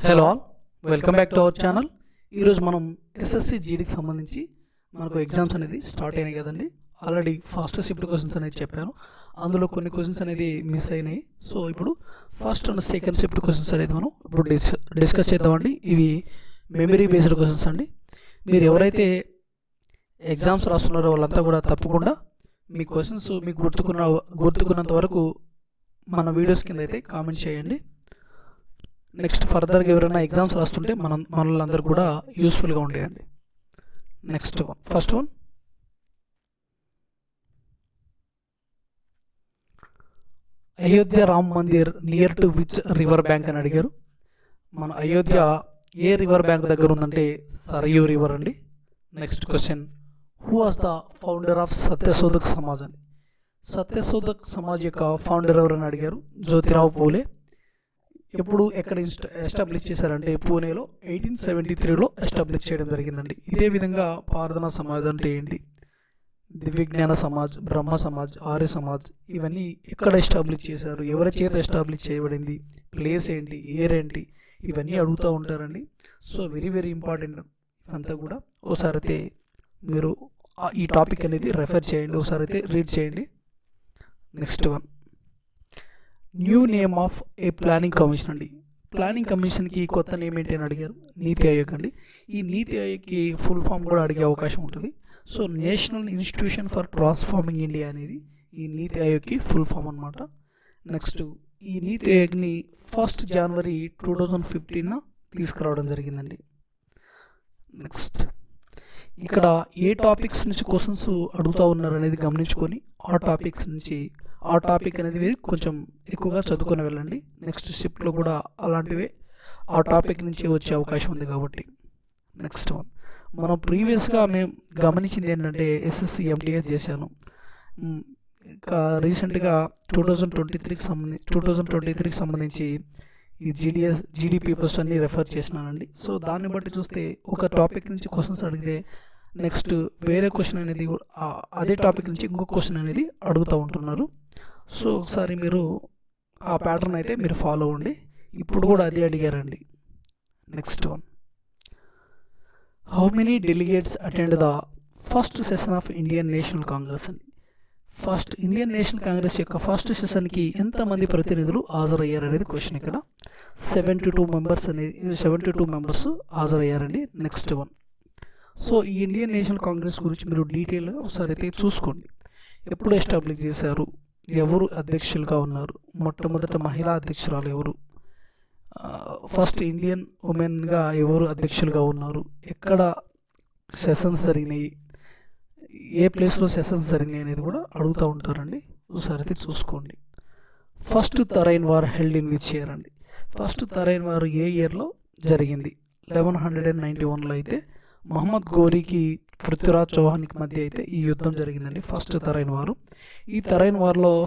Hello all, welcome back to our channel. ఈరోజు మనం SSC జీడీకి సంబంధించి మనకు ఎగ్జామ్స్ అనేది స్టార్ట్ అయినాయి కదండి. ఆల్రెడీ ఫస్ట్ షిఫ్ట్ క్వశ్చన్స్ అనేది చెప్పాను, అందులో కొన్ని క్వశ్చన్స్ అనేది మిస్ అయినాయి. సో ఇప్పుడు first and second shift questions అనేది మనం ఇప్పుడు డిస్కస్ చేద్దామండి. ఇవి మెమరీ బేస్డ్ క్వశ్చన్స్ అండి. మీరు ఎవరైతే ఎగ్జామ్స్ రాస్తున్నారో వాళ్ళంతా కూడా తప్పకుండా మీ క్వశ్చన్స్ మీకు గుర్తుకున్నంత వరకు మన వీడియోస్ కింద అయితే కామెంట్ చేయండి. నెక్స్ట్ ఫర్దర్గా ఎవరైనా ఎగ్జామ్స్ రాస్తుంటే మనలందరూ కూడా యూస్ఫుల్గా ఉండేయండి. Next first one, Ayodhya Ram Mandir near to which river bank అని అడిగారు. మన అయోధ్య ఏ రివర్ బ్యాంక్ దగ్గర ఉందంటే సరయూ రివర్ అండి. Next question, who was the founder of Satyashodhak Samaj అని. సత్యశోధక్ సమాజ్ యొక్క ఫౌండర్ ఎవరని అడిగారు. జ్యోతిరావు పూలే. ఎప్పుడు ఎక్కడ ఎస్టాబ్లిష్ చేశారంటే పూణేలో 1873లో ఎస్టాబ్లిష్ చేయడం జరిగిందండి. ఇదే విధంగా పార్దనా సమాజ్ అంటే ఏంటి, దివ్యజ్ఞాన సమాజ్, బ్రహ్మ సమాజ్, ఆర్య సమాజ్, ఇవన్నీ ఎక్కడ ఎస్టాబ్లిష్ చేశారు, ఎవరి చేత ఎస్టాబ్లిష్ చేయబడింది, ప్లేస్ ఏంటి, ఇయర్ ఏంటి, ఇవన్నీ అడుగుతూ ఉంటారండి. సో వెరీ వెరీ ఇంపార్టెంట్ అంతా కూడా. ఒకసారి అయితే మీరు ఈ టాపిక్ అనేది రెఫర్ చేయండి, ఒకసారి అయితే రీడ్ చేయండి. Next one, new name of A planning commission అండి. ప్లానింగ్ కమిషన్కి కొత్త నేమ్ ఏంటి అని అడిగారు. నీతి ఆయోగ్ అండి. ఈ నీతి ఆయోగ్కి ఫుల్ ఫామ్ కూడా అడిగే అవకాశం ఉంటుంది. So national institution for transforming India అనేది ఈ నీతి ఆయోగ్కి ఫుల్ ఫామ్ అనమాట. నెక్స్ట్, ఈ నీతి ఆయోగ్ని 1st జనవరి 2015 తీసుకురావడం జరిగిందండి. నెక్స్ట్, ఇక్కడ ఏ టాపిక్స్ నుంచి క్వశ్చన్స్ అడుగుతూ ఉన్నారు అనేది గమనించుకొని ఆ టాపిక్ అనేది కొంచెం ఎక్కువగా చదువుకొని వెళ్ళండి. నెక్స్ట్ షిఫ్ట్లో కూడా అలాంటివే ఆ టాపిక్ నుంచి వచ్చే అవకాశం ఉంది కాబట్టి. నెక్స్ట్ వన్, మనం ప్రీవియస్గా మేము గమనించింది ఏంటంటే ఎస్ఎస్సి ఎంటీఎస్ చేశాను. ఇంకా రీసెంట్గా 2023కి సంబంధించి ఈ జీడీ పేపర్స్ అన్ని రెఫర్ చేసినానండి. సో దాన్ని బట్టి చూస్తే ఒక టాపిక్ నుంచి క్వశ్చన్స్ అడిగితే నెక్స్ట్ వేరే క్వశ్చన్ అనేది అదే టాపిక్ నుంచి ఇంకొక క్వశ్చన్ అనేది అడుగుతూ ఉంటున్నారు. సో ఒకసారి మీరు ఆ ప్యాటర్న్ అయితే మీరు ఫాలో అవ్వండి. ఇప్పుడు కూడా అదే అడిగారండి. Next one, how many delegates attend the first session of Indian national Congress అని. ఇండియన్ నేషనల్ కాంగ్రెస్ యొక్క ఫస్ట్ సెషన్కి ఎంతమంది ప్రతినిధులు హాజరయ్యారు అనేది క్వశ్చన్. ఇక్కడ 72 మెంబర్స్ హాజరయ్యారండి. నెక్స్ట్ వన్, సో ఈ ఇండియన్ నేషనల్ కాంగ్రెస్ గురించి మీరు డీటెయిల్గా ఒకసారి అయితే చూసుకోండి. ఎప్పుడు ఎస్టాబ్లిష్ చేశారు, ఎవరు అధ్యక్షులుగా ఉన్నారు, మొట్టమొదట మహిళా అధ్యక్షురాలు ఎవరు, ఫస్ట్ ఇండియన్ ఉమెన్గా ఎవరు అధ్యక్షులుగా ఉన్నారు, ఎక్కడ సెషన్స్ జరిగినాయి, ఏ ప్లేస్లో సెషన్స్ జరిగినాయి అనేది కూడా అడుగుతూ ఉంటారండి. ఒకసారి అయితే చూసుకోండి. First Tarain war held in which year అండి. ఫస్ట్ తరైన్ వార్ ఏ ఇయర్లో జరిగింది. 1191లో అయితే మహమ్మద్ ఘోరీకి పృథ్వీరాజ్ చౌహాన్కి మధ్య అయితే ఈ యుద్ధం జరిగిందండి, ఫస్ట్ తరైన్ వారు. ఈ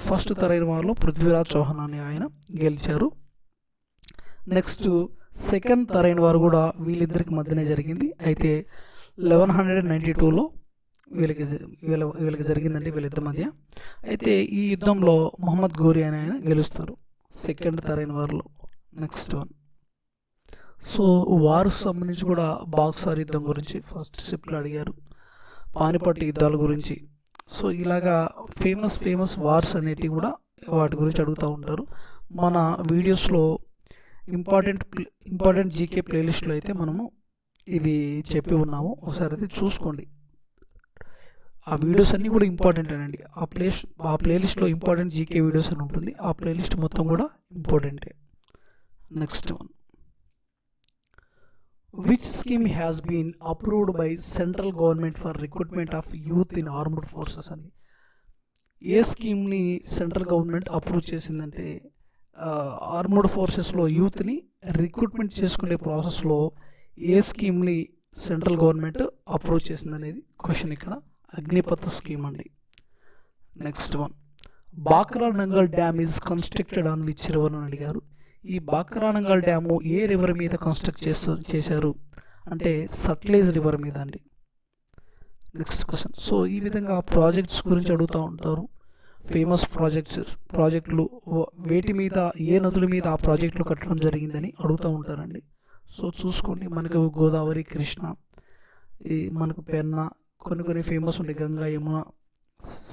ఫస్ట్ తరైన్ వార్లో పృథ్వీరాజ్ చౌహాన్ అనే ఆయన గెలిచారు. నెక్స్ట్ సెకండ్ తరైన్ వార్ కూడా వీళ్ళిద్దరికి మధ్యనే జరిగింది. అయితే 1192లో వీళ్ళకి జరిగిందండి, వీళ్ళిద్దరి మధ్య. అయితే ఈ యుద్ధంలో మహమ్మద్ ఘోరీ అనే ఆయన గెలుస్తారు సెకండ్ తరైన్ వార్లో. నెక్స్ట్ వన్, సో వార్కు సంబంధించి కూడా బాక్సార్ యుద్ధం గురించి ఫస్ట్ షిఫ్ట్లో అడిగారు, పానిపట్టు యుద్ధాల గురించి. సో ఇలాగా ఫేమస్ వార్స్ అనేటివి కూడా వాటి గురించి అడుగుతూ ఉంటారు. మన వీడియోస్లో ఇంపార్టెంట్ జీకే ప్లేలిస్ట్లో అయితే మనము ఇవి చెప్పి ఉన్నాము, ఒకసారి అయితే చూసుకోండి. ఆ వీడియోస్ అన్నీ కూడా ఇంపార్టెంట్ అండి. ఆ ప్లేలిస్ట్లో ఇంపార్టెంట్ జీకే వీడియోస్ అని ఉంటుంది. ఆ ప్లేలిస్ట్ మొత్తం కూడా ఇంపార్టెంటే. Next one, which scheme has been approved by central government for recruitment of youth in armed forces అని. ఏ స్కీమ్ని సెంట్రల్ గవర్నమెంట్ అప్రూవ్ చేసిందంటే ఆర్మ్డ్ ఫోర్సెస్లో యూత్ని రిక్రూట్మెంట్ చేసుకునే ప్రాసెస్లో ఏ స్కీమ్ని సెంట్రల్ గవర్నమెంట్ అప్రూవ్ చేసిందనేది క్వశ్చన్. ఇక్కడ అగ్నిపథ్ స్కీమ్ అండి. Next one, Bhakra Nangal dam is constructed on which river అని అడిగారు. ఈ బాక్రానంగల్ డ్యాము ఏ రివర్ మీద కన్స్ట్రక్ట్ చేశారు అంటే సట్లెజ్ రివర్ మీద అండి. నెక్స్ట్ క్వశ్చన్, సో ఈ విధంగా ప్రాజెక్ట్స్ గురించి అడుగుతూ ఉంటారు. ఫేమస్ ప్రాజెక్టులు వేటి మీద, ఏ నదుల మీద ఆ ప్రాజెక్టులు కట్టడం జరిగిందని అడుగుతూ ఉంటారండి. సో చూసుకోండి, మనకు గోదావరి, కృష్ణ, ఈ మనకు పెన్నా, కొన్ని ఫేమస్ ఉంటాయి, గంగా, యమున,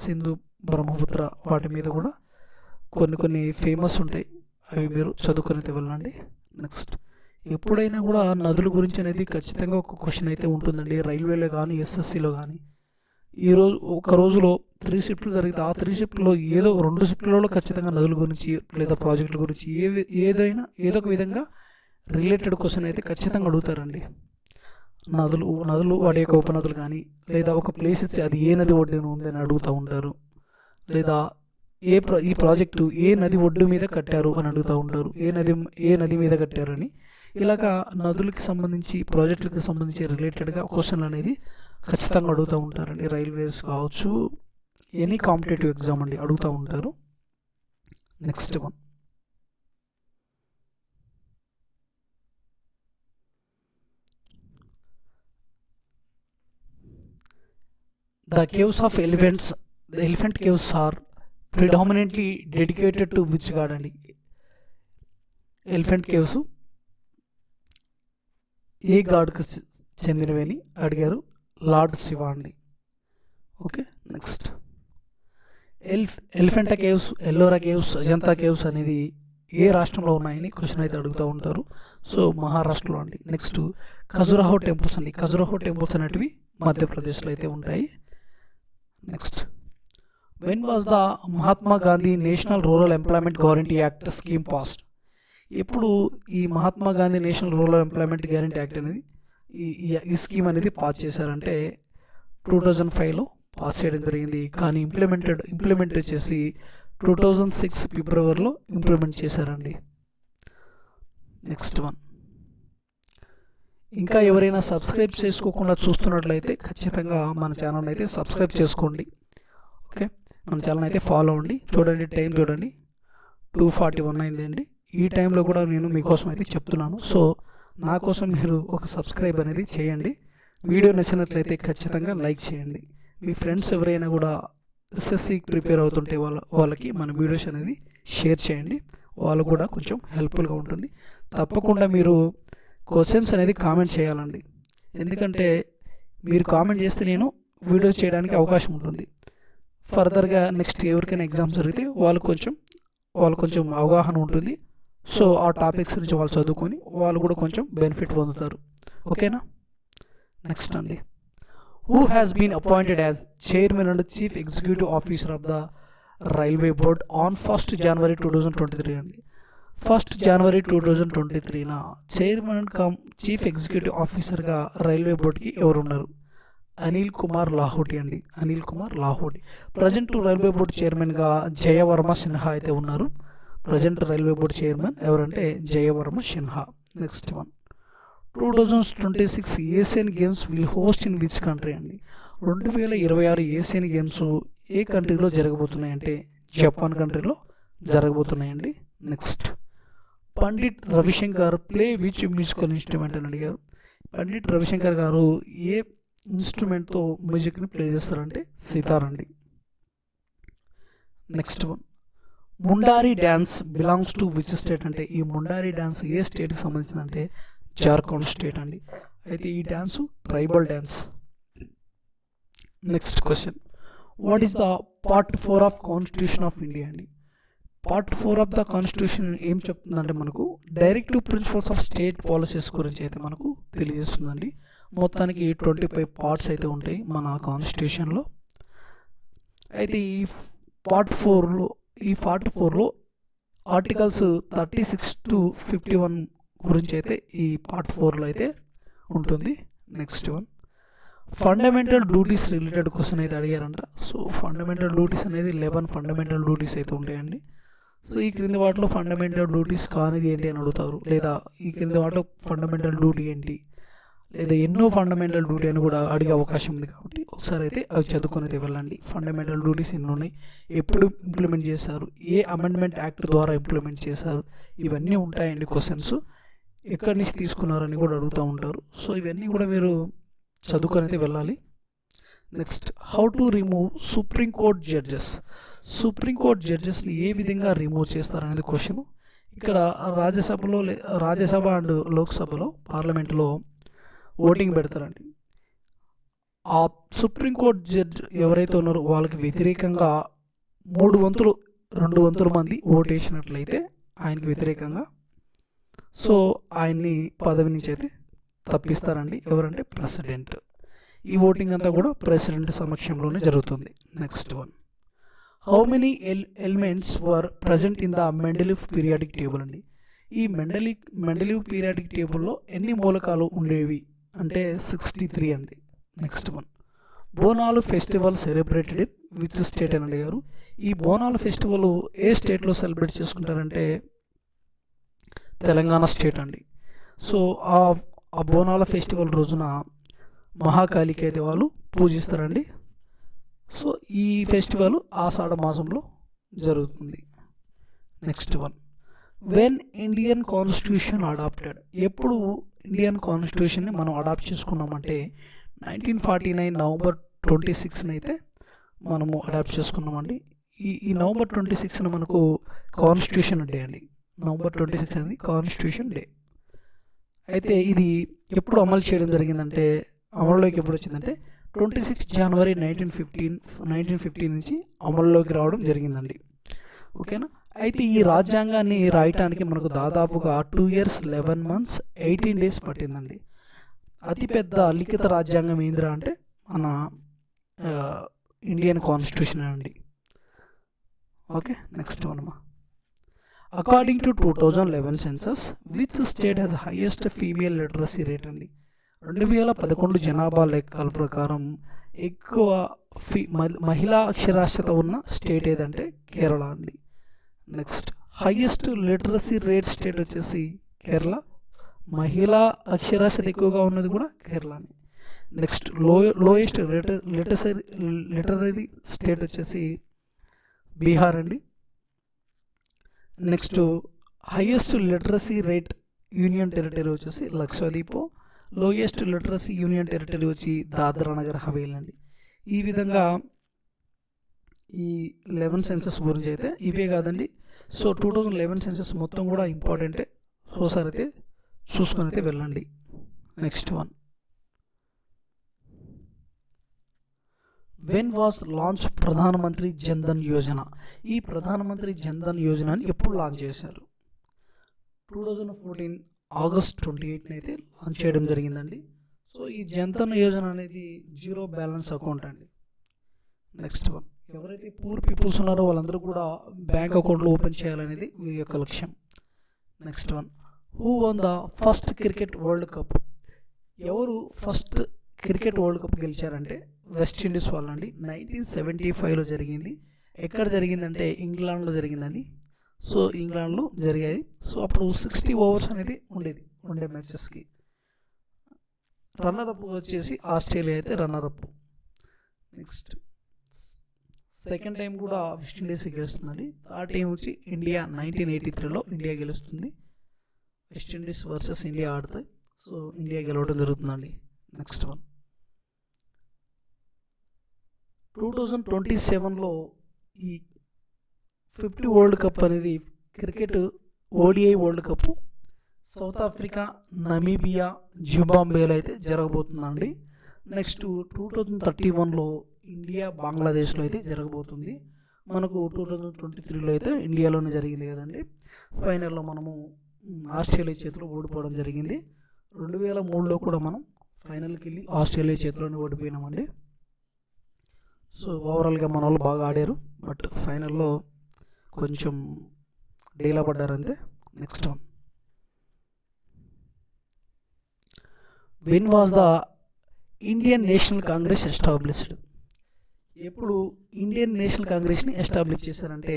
సింధు, బ్రహ్మపుత్ర, వాటి మీద కూడా కొన్ని ఫేమస్ ఉంటాయి. అవి మీరు చదువుకునేది వెళ్ళండి. నెక్స్ట్, ఎప్పుడైనా కూడా నదుల గురించి అనేది ఖచ్చితంగా ఒక క్వశ్చన్ అయితే ఉంటుందండి, రైల్వేలో కానీ ఎస్ఎస్సిలో కానీ. ఈరోజు ఒక రోజులో 3 షిఫ్ట్లు జరిగితే ఆ 3 షిఫ్ట్లో ఏదో 2 షిఫ్ట్లలో ఖచ్చితంగా నదుల గురించి లేదా ప్రాజెక్టుల గురించి ఏదో ఒక విధంగా రిలేటెడ్ క్వశ్చన్ అయితే ఖచ్చితంగా అడుగుతారండి. నదులు వాటి యొక్క ఉపనదులు కానీ, లేదా ఒక ప్లేస్ ఇచ్చి అది ఏ నది ఒడ్డున ఉందని అడుగుతూ ఉంటారు, లేదా ఈ ప్రాజెక్టు ఏ నది ఒడ్డు మీద కట్టారు అని అడుగుతూ ఉంటారు, ఏ నది మీద కట్టారని. ఇలాగా నదులకి సంబంధించి, ప్రాజెక్టులకు సంబంధించి రిలేటెడ్గా క్వశ్చన్లు అనేది ఖచ్చితంగా అడుగుతూ ఉంటారండి. రైల్వేస్ కావచ్చు, ఎనీ కాంపిటేటివ్ ఎగ్జామ్ అండి అడుగుతూ ఉంటారు. Next one, the caves of elephants, the elephant caves are predominantly dedicated to which god అండి? ఎలిఫెంట్ కేవ్స్ ఏ గాడ్కి చెందినవి అని అడిగారు? లార్డ్ శివ అండి. Okay, next, Elephanta caves, Ellora caves, Ajanta caves అనేది ఏ రాష్ట్రంలో ఉన్నాయని క్వశ్చన్ అయితే అడుగుతూ ఉంటారు. సో మహారాష్ట్రలో అండి. నెక్స్ట్, ఖజురాహో టెంపుల్స్ అండి. ఖజురాహో టెంపుల్స్ అనేటివి మధ్యప్రదేశ్లో అయితే ఉంటాయి. Next, when was the Mahatma Gandhi national rural employment guarantee act scheme passed? ఎప్పుడు ఈ Mahatma Gandhi national rural employment guarantee act అనేది ఈ స్కీమ్ అనేది పాస్ చేశారంటే 2005లో పాస్ చేయడం జరిగింది. కానీ ఇంప్లిమెంట్ వచ్చేసి 2006 ఫిబ్రవరిలో ఇంప్లిమెంట్ చేశారండి. నెక్స్ట్ వన్, ఇంకా ఎవరైనా సబ్స్క్రైబ్ చేసుకోకుండా చూస్తున్నట్లయితే ఖచ్చితంగా మన ఛానల్ అయితే సబ్స్క్రైబ్ చేసుకోండి. ఓకే, మన ఛానల్ అయితే ఫాలో అవ్వండి. చూడండి, టైం చూడండి, 2:41 అయిందండి. ఈ టైంలో కూడా నేను మీకోసం అయితే చెప్తున్నాను. సో నా కోసం మీరు ఒక సబ్స్క్రైబ్ అనేది చేయండి. వీడియో నచ్చినట్లయితే ఖచ్చితంగా లైక్ చేయండి. మీ ఫ్రెండ్స్ ఎవరైనా కూడా ఎస్ఎస్సికి ప్రిపేర్ అవుతుంటే వాళ్ళకి మన వీడియోస్ అనేది షేర్ చేయండి. వాళ్ళు కూడా కొంచెం హెల్ప్ఫుల్గా ఉంటుంది. తప్పకుండా మీరు క్వశ్చన్స్ అనేది కామెంట్ చేయాలండి. ఎందుకంటే మీరు కామెంట్ చేస్తే నేను వీడియోస్ చేయడానికి అవకాశం ఉంటుంది. ఫర్దర్గా నెక్స్ట్ ఎవరికైనా ఎగ్జామ్స్ జరిగితే వాళ్ళు కొంచెం అవగాహన ఉంటుంది. సో ఆ టాపిక్స్ గురించి వాళ్ళు చదువుకొని వాళ్ళు కూడా కొంచెం బెనిఫిట్ పొందుతారు. ఓకేనా? నెక్స్ట్ అండి, who has been appointed as chairman and chief executive officer of the railway board on 1st January 2023 అండి. 1st January 2023న చైర్మన్ అండ్ చీఫ్ ఎగ్జిక్యూటివ్ ఆఫీసర్గా రైల్వే బోర్డుకి ఎవరు ఉన్నారు? అనిల్ కుమార్ లాహోటి అండి. Anil Kumar Lahoti. Present railway board చైర్మన్గా జయవర్మ సిన్హా అయితే ఉన్నారు. ప్రజెంట్ రైల్వే బోర్డు చైర్మన్ ఎవరంటే Jaya Varma Sinha. Next one, 2026 Asian games will host in which country అండి? 2026 ఏషియన్ గేమ్స్ ఏ కంట్రీలో జరగబోతున్నాయంటే జపాన్ కంట్రీలో జరగబోతున్నాయండి. Next, Pandit Ravi Shankar play which musical instrument అని అడిగారు. పండిట్ రవిశంకర్ గారు ఏ ఇన్స్ట్రుమెంట్తో మ్యూజిక్ని ప్లే చేస్తారంటే సితార్ అండి. Next one, Mundari dance belongs to which state అంటే ఈ ముండారి డ్యాన్స్ ఏ స్టేట్కి సంబంధించిందంటే జార్ఖండ్ స్టేట్ అండి. అయితే ఈ dance tribal dance. Next question, what is the part 4 of constitution of India అండి? పార్ట్ 4 ఆఫ్ ద కాన్స్టిట్యూషన్ ఏం చెప్తుందంటే మనకు directive principles of state policies గురించి అయితే మనకు తెలియజేస్తుందండి. మొత్తానికి 25 పార్ట్స్ అయితే ఉంటాయి మన కాన్స్టిట్యూషన్లో. అయితే ఈ పార్ట్ 4లో ఆర్టికల్స్ 36 to 51 గురించి అయితే ఈ పార్ట్ 4లో అయితే ఉంటుంది. Next one, fundamental duties related question అయితే అడిగారంట. సో ఫండమెంటల్ డ్యూటీస్ అనేది 11 ఫండమెంటల్ డ్యూటీస్ అయితే ఉంటాయండి. సో ఈ క్రింది వాటిలో ఫండమెంటల్ డ్యూటీస్ కానిది ఏంటి అని అడుగుతారు, లేదా ఈ క్రింది వాటిలో ఫండమెంటల్ డ్యూటీ ఏంటి, లేదా ఎన్నో ఫండమెంటల్ డ్యూటీ అని కూడా అడిగే అవకాశం ఉంది. కాబట్టి ఒకసారి అయితే అవి చదువుకునేది వెళ్ళండి. ఫండమెంటల్ డ్యూటీస్ ఎన్ని ఉన్నాయి, ఎప్పుడు ఇంప్లిమెంట్ చేశారు, ఏ అమెండ్మెంట్ యాక్ట్ ద్వారా ఇంప్లిమెంట్ చేశారు, ఇవన్నీ ఉంటాయండి క్వశ్చన్స్. ఎక్కడి నుంచి తీసుకున్నారని కూడా అడుగుతూ ఉంటారు. సో ఇవన్నీ కూడా మీరు చదువుకొని అయితే వెళ్ళాలి. Next, how to remove supreme court judges? Supreme court జడ్జెస్ని ఏ విధంగా రిమూవ్ చేస్తారనేది క్వశ్చన్. ఇక్కడ రాజ్యసభ అండ్ లోక్సభలో పార్లమెంట్లో ఓటింగ్ పెడతారండి. ఆ సుప్రీంకోర్టు జడ్జ్ ఎవరైతే ఉన్నారో వాళ్ళకి వ్యతిరేకంగా 2 వంతుల మంది ఓటు వేసినట్లయితే ఆయనకి వ్యతిరేకంగా, సో ఆయన్ని పదవి నుంచి అయితే తప్పిస్తారండి. ఎవరంటే ప్రెసిడెంట్. ఈ ఓటింగ్ అంతా కూడా ప్రెసిడెంట్ సమక్షంలోనే జరుగుతుంది. Next one, how many elements were present in the Mendeleev periodic table అండి. ఈ మెండలీవ్ పీరియాడిక్ టేబుల్లో ఎన్ని మూలకాలు ఉండేవి అంటే 63 అండి. Next one, Bonalu festival celebrated in which state అని అడిగారు. ఈ బోనాలు ఫెస్టివల్ ఏ స్టేట్లో సెలబ్రేట్ చేసుకుంటారంటే తెలంగాణ స్టేట్ అండి. సో ఆ బోనాల ఫెస్టివల్ రోజున మహాకాళికి అయితే వాళ్ళు పూజిస్తారండి. సో ఈ ఫెస్టివల్ ఆషాఢ మాసంలో జరుగుతుంది. Next one, when Indian constitution adapted. ఎప్పుడు ఇండియన్ కాన్స్టిట్యూషన్ని మనం అడాప్ట్ చేసుకున్నామంటే 1949 నవంబర్ 26న అయితే మనము అడాప్ట్ చేసుకున్నామండి. ఈ నవంబర్ 26న మనకు కాన్స్టిట్యూషన్ డే అండి. నవంబర్ 26 అనేది కాన్స్టిట్యూషన్ డే. అయితే ఇది ఎప్పుడు అమలు చేయడం జరిగిందంటే, అమలులోకి ఎప్పుడు వచ్చిందంటే 26 జనవరి 1915 నుంచి అమల్లోకి రావడం జరిగిందండి. ఓకేనా. అయితే ఈ రాజ్యాంగాన్ని రాయటానికి మనకు దాదాపుగా 2 years 11 months 18 days పట్టిందండి. అతిపెద్ద లిఖిత రాజ్యాంగం ఏంద్రా అంటే మన ఇండియన్ కాన్స్టిట్యూషన్ అండి. ఓకే. నెక్స్ట్ మనమా, according to 2011 census which state has highest female literacy rate అండి. 2011 జనాభా లెక్కల ప్రకారం ఎక్కువ మహిళా అక్షరాస్యత ఉన్న స్టేట్ ఏదంటే కేరళ అండి. Next, highest literacy rate state వచ్చేసి కేరళ. మహిళా అక్షరాస్యత ఎక్కువగా ఉన్నది కూడా కేరళని. నెక్స్ట్, లోయెస్ట్ లిటరరీ స్టేట్ వచ్చేసి బీహార్ అండి. Next, highest literacy rate union territory వచ్చేసి Lakshadweep. Lowest literacy union territory వచ్చి దాద్రా నగర్ హవేలీ అండి. ఈ విధంగా ఈ 11 సెన్సస్ గురించి అయితే ఇవే కాదండి. సో 2011 సెన్సస్ మొత్తం కూడా ఇంపార్టెంటే. ఒకసారి అయితే చూసుకొని అయితే వెళ్ళండి. Next one, when was launch ప్రధానమంత్రి జన్ధన్ యోజన. ఈ ప్రధానమంత్రి జన్ధన్ యోజనని ఎప్పుడు లాంచ్ చేశారు? 2014 ఆగస్ట్ 28న అయితే లాంచ్ చేయడం జరిగిందండి. సో ఈ జన్ధన్ యోజన అనేది జీరో బ్యాలెన్స్ అకౌంట్ అండి. నెక్స్ట్ వన్, ఎవరైతే పూర్ పీపుల్స్ ఉన్నారో వాళ్ళందరూ కూడా బ్యాంక్ అకౌంట్లు ఓపెన్ చేయాలనేది వీరి యొక్క లక్ష్యం. Next one, who won the first cricket world cup. ఎవరు ఫస్ట్ క్రికెట్ వరల్డ్ కప్ గెలిచారంటే వెస్టిండీస్ వాళ్ళండి. 1975లో జరిగింది. ఎక్కడ జరిగిందంటే ఇంగ్లాండ్లో జరిగిందండి. సో ఇంగ్లాండ్లో జరిగాయి. సో అప్పుడు 60 overs అనేది ఉండే మ్యాచెస్కి. రన్నర్ అప్ వచ్చేసి ఆస్ట్రేలియా అయితే runner up. Next, second time కూడా వెస్టిండీస్ గెలుస్తుందండి. థర్డ్ టైం వచ్చి ఇండియా 1983లో ఇండియా గెలుస్తుంది. వెస్టిండీస్ వర్సెస్ ఇండియా ఆడతాయి. సో ఇండియా గెలవడం జరుగుతుందండి. నెక్స్ట్ వన్, 2027లో ఈ 50 వరల్డ్ కప్ అనేది cricket ODI world cup south Africa, Namibia, జింబాబ్వేలో అయితే జరగబోతుందండి. నెక్స్ట్ 2031లో ఇండియా, బంగ్లాదేశ్లో అయితే జరగబోతుంది. మనకు 2023లో అయితే ఇండియాలోనే జరిగింది కదండి. ఫైనల్లో మనము ఆస్ట్రేలియా చేతిలో ఓడిపోవడం జరిగింది. 2003లో కూడా మనం ఫైనల్కి వెళ్ళి ఆస్ట్రేలియా చేతిలోనే ఓడిపోయినామండి. సో ఓవరాల్గా మన వాళ్ళు బాగా ఆడారు, బట్ ఫైనల్లో కొంచెం డీలా పడ్డారంతే. Next one, when was the Indian national Congress established. ఎప్పుడు ఇండియన్ నేషనల్ కాంగ్రెస్ని ఎస్టాబ్లిష్ చేశారంటే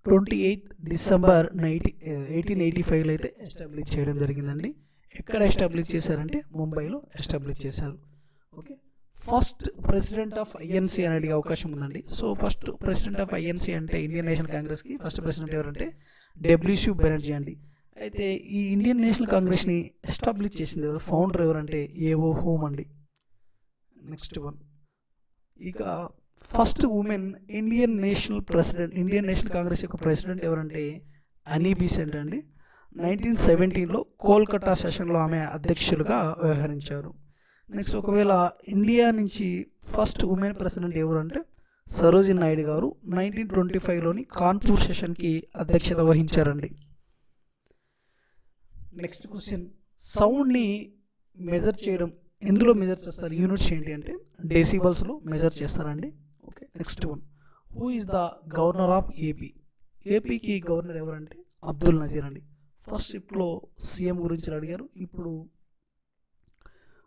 28 డిసెంబర్ 1885లో అయితే ఎస్టాబ్లిష్ చేయడం జరిగిందండి. ఎక్కడ ఎస్టాబ్లిష్ చేశారంటే ముంబైలో ఎస్టాబ్లిష్ చేశారు. Okay. First president of INC అని అడిగే అవకాశం ఉందండి. So first president of INC అంటే ఇండియన్ నేషనల్ కాంగ్రెస్కి ఫస్ట్ ప్రెసిడెంట్ ఎవరంటే డబ్ల్యూసీ బెనర్జీ అండి. అయితే ఈ ఇండియన్ నేషనల్ కాంగ్రెస్ని ఎస్టాబ్లిష్ చేసింది ఎవరు, ఫౌండర్ ఎవరంటే ఏఓ హోమ్ అండి. నెక్స్ట్ వన్, ఇక first women Indian national Congress యొక్క ప్రెసిడెంట్ ఎవరంటే అనీ బీసెంట్ అండి. 1917లో కోల్కతా సెషన్లో ఆమె అధ్యక్షులుగా వ్యవహరించారు. నెక్స్ట్ ఒకవేళ ఇండియా నుంచి ఫస్ట్ ఉమెన్ ప్రెసిడెంట్ ఎవరు అంటే సరోజిని నాయుడు గారు 1925లోని కాన్పూర్ సెషన్కి అధ్యక్షత వహించారండి. నెక్స్ట్ క్వశ్చన్, సౌండ్ని మెజర్ చేయడం ఎందులో మెజర్ చేస్తారు, యూనిట్స్ ఏంటి అంటే డెసిబల్స్లో మెజర్ చేస్తారండి. Okay, next one, who is the governor of AP? ఏపీకి గవర్నర్ ఎవరంటే అబ్దుల్ నజీర్ అండి. ఫస్ట్ ఇప్పుడు సీఎం గురించి అడిగారు, ఇప్పుడు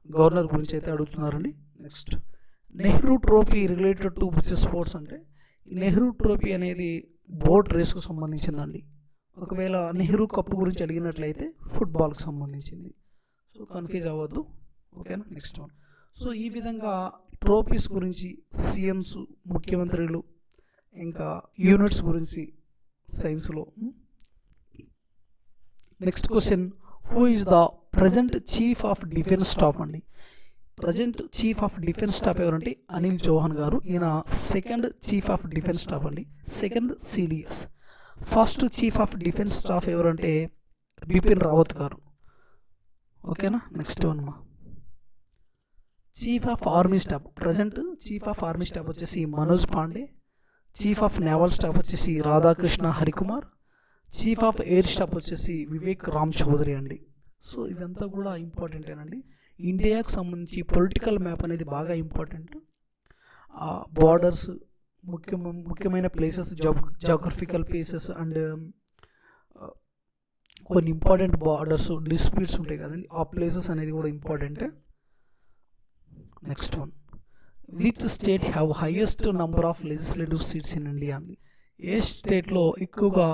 గవర్నర్ గురించి అయితే అడుగుతున్నారండి. Next, Nehru trophy related to which sports అంటే నెహ్రూ ట్రోఫీ అనేది బోట్ రేస్కు సంబంధించిందండి. ఒకవేళ నెహ్రూ కప్ గురించి అడిగినట్లయితే ఫుట్బాల్కి సంబంధించింది. సో కన్ఫ్యూజ్ అవ్వద్దు. ఓకేనా, నెక్స్ట్ వన్. సో ఈ విధంగా ట్రోఫీస్ గురించి సీఎంస్, ముఖ్యమంత్రులు, ఇంకా యూనిట్స్ గురించి సైన్స్లో. Next question, who is the present chief of defence staff అండి? Present chief of defence staff ఎవరంటే అనిల్ చౌహాన్ గారు. ఈయన second chief of defence staff అండి, second CDS. First chief of defence staff ఎవరంటే బిపిన్ రావత్ గారు. ఓకేనా, నెక్స్ట్ వన్ మా chief of army staff. Present chief of army staff వచ్చేసి Manoj Pande. Chief of naval staff వచ్చేసి Radhakrishna Harikumar. Chief of air staff వచ్చేసి వివేక్ రామ్ చౌదరి అండి. So ఇదంతా కూడా ఇంపార్టెంటేనండి. ఇండియాకు సంబంధించి పొలిటికల్ మ్యాప్ అనేది బాగా ఇంపార్టెంట్. బార్డర్స్, ముఖ్యమైన ప్లేసెస్, జాగ్రఫికల్ ప్లేసెస్ అండ్ కొన్ని ఇంపార్టెంట్ బార్డర్స్, డిస్ప్యూట్స్ ఉంటాయి కదండి, ఆ ప్లేసెస్ అనేది కూడా ఇంపార్టెంటే. Next one, which state have highest number of legislative seats in India అండి? ఏ స్టేట్లో ఎక్కువగా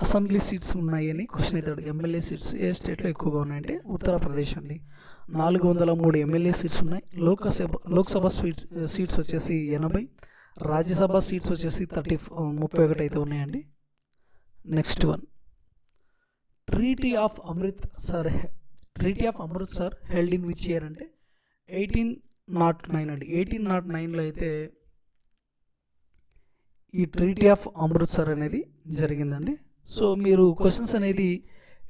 అసెంబ్లీ సీట్స్ ఉన్నాయని క్వశ్చన్ అవుతాడు. ఎమ్మెల్యే సీట్స్ ఏ స్టేట్లో ఎక్కువగా ఉన్నాయంటే ఉత్తరప్రదేశ్ అండి. 403 ఎమ్మెల్యే సీట్స్ ఉన్నాయి. లోక్సభ సీట్స్ వచ్చేసి 80, రాజ్యసభ సీట్స్ వచ్చేసి 31 అయితే ఉన్నాయండి. Next one, treaty of Amritsar held in which year అంటే 1809 అండి. 1809లో అయితే ఈ ట్రీటీ ఆఫ్ అమృత్సర్ అనేది జరిగిందండి. సో మీరు క్వశ్చన్స్ అనేది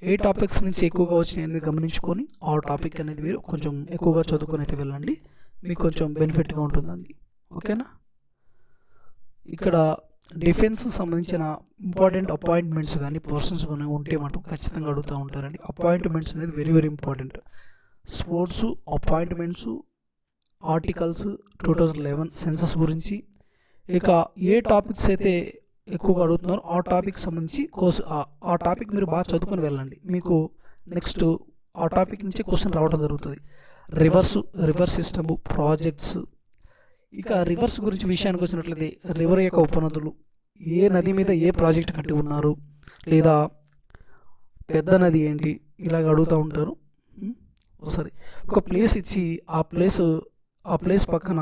ఏ టాపిక్స్ నుంచి ఎక్కువగా వచ్చినాయని గమనించుకొని ఆ టాపిక్ అనేది మీరు కొంచెం ఎక్కువగా చదువుకొని అయితే వెళ్ళండి, మీకు కొంచెం బెనిఫిట్గా ఉంటుందండి. ఓకేనా, ఇక్కడ డిఫెన్స్ సంబంధించిన ఇంపార్టెంట్ అపాయింట్మెంట్స్ కానీ పర్సన్స్ కానీ ఉంటే మటుకు ఖచ్చితంగా అడుగుతూ ఉంటారండి. అపాయింట్మెంట్స్ అనేది very very important. Sports appointments, articles, 2011 census గురించి, ఇక ఏ టాపిక్స్ అయితే ఎక్కువగా అడుగుతున్నారు ఆ టాపిక్ సంబంధించి ఆ టాపిక్ మీరు బాగా చదువుకొని వెళ్ళండి, మీకు నెక్స్ట్ ఆ టాపిక్ నుంచి క్వశ్చన్ రావడం జరుగుతుంది. Reverse system, projects. ఇక రివర్స్ గురించి విషయానికి వచ్చినట్లయితే రివర్ యొక్క ఉపనదులు, ఏ నది మీద ఏ ప్రాజెక్ట్ కట్టి ఉన్నారు, లేదా పెద్ద నది ఏంటి, ఇలాగ అడుగుతూ ఉంటారు. ఒకసారి ఒక ప్లేస్ ఇచ్చి ఆ ప్లేస్ పక్కన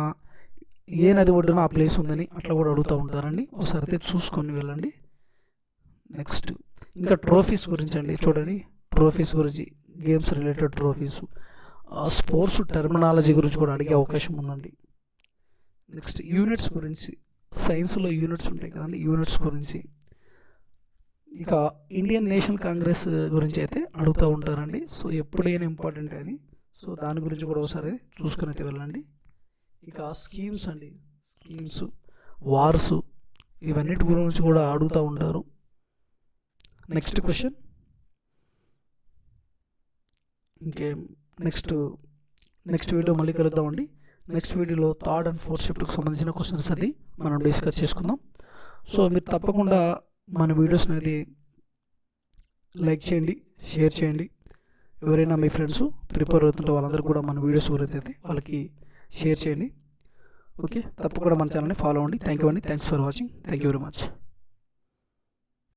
ఏ నది ఒడ్డున ఆ ప్లేస్ ఉందని అట్లా కూడా అడుగుతూ ఉంటారండి. ఒకసారి అయితే చూసుకొని వెళ్ళండి. నెక్స్ట్ ఇంకా ట్రోఫీస్ గురించి అండి, చూడండి ట్రోఫీస్ గురించి, games related trophies, sports terminology గురించి కూడా అడిగే అవకాశం ఉందండి. నెక్స్ట్ యూనిట్స్ గురించి, సైన్స్లో యూనిట్స్ ఉంటాయి కదండి, యూనిట్స్ గురించి. ఇక ఇండియన్ నేషనల్ కాంగ్రెస్ గురించి అయితే అడుగుతూ ఉంటారండి. సో ఎప్పుడైనా ఇంపార్టెంట్ అని, సో దాని గురించి కూడా ఒకసారి చూసుకుని అయితే వెళ్ళండి. ఇక స్కీమ్స్ అండి, స్కీమ్స్, వార్స్, ఇవన్నిటి గురించి కూడా అడుగుతూ ఉంటారు. నెక్స్ట్ క్వశ్చన్, ఇంకేం నెక్స్ట్ వీడియో మళ్ళీ కలుద్దామండి. నెక్స్ట్ వీడియోలో థర్డ్ అండ్ ఫోర్త్ షిఫ్ట్కి సంబంధించిన క్వశ్చన్స్ అది మనం డిస్కస్ చేసుకుందాం. సో మీరు తప్పకుండా మన వీడియోస్ అనేది లైక్ చేయండి, షేర్ చేయండి. ఎవరైనా మీ ఫ్రెండ్స్ ప్రిపేర్ అవుతుంటే వాళ్ళందరూ కూడా మన వీడియోస్ గురించి అయితే వాళ్ళకి షేర్ చేయండి. ఓకే, తప్పకుండా మన ఛానల్ని ఫాలో అవ్వండి. థ్యాంక్ యూ అండి, thanks for watching, thank you very much.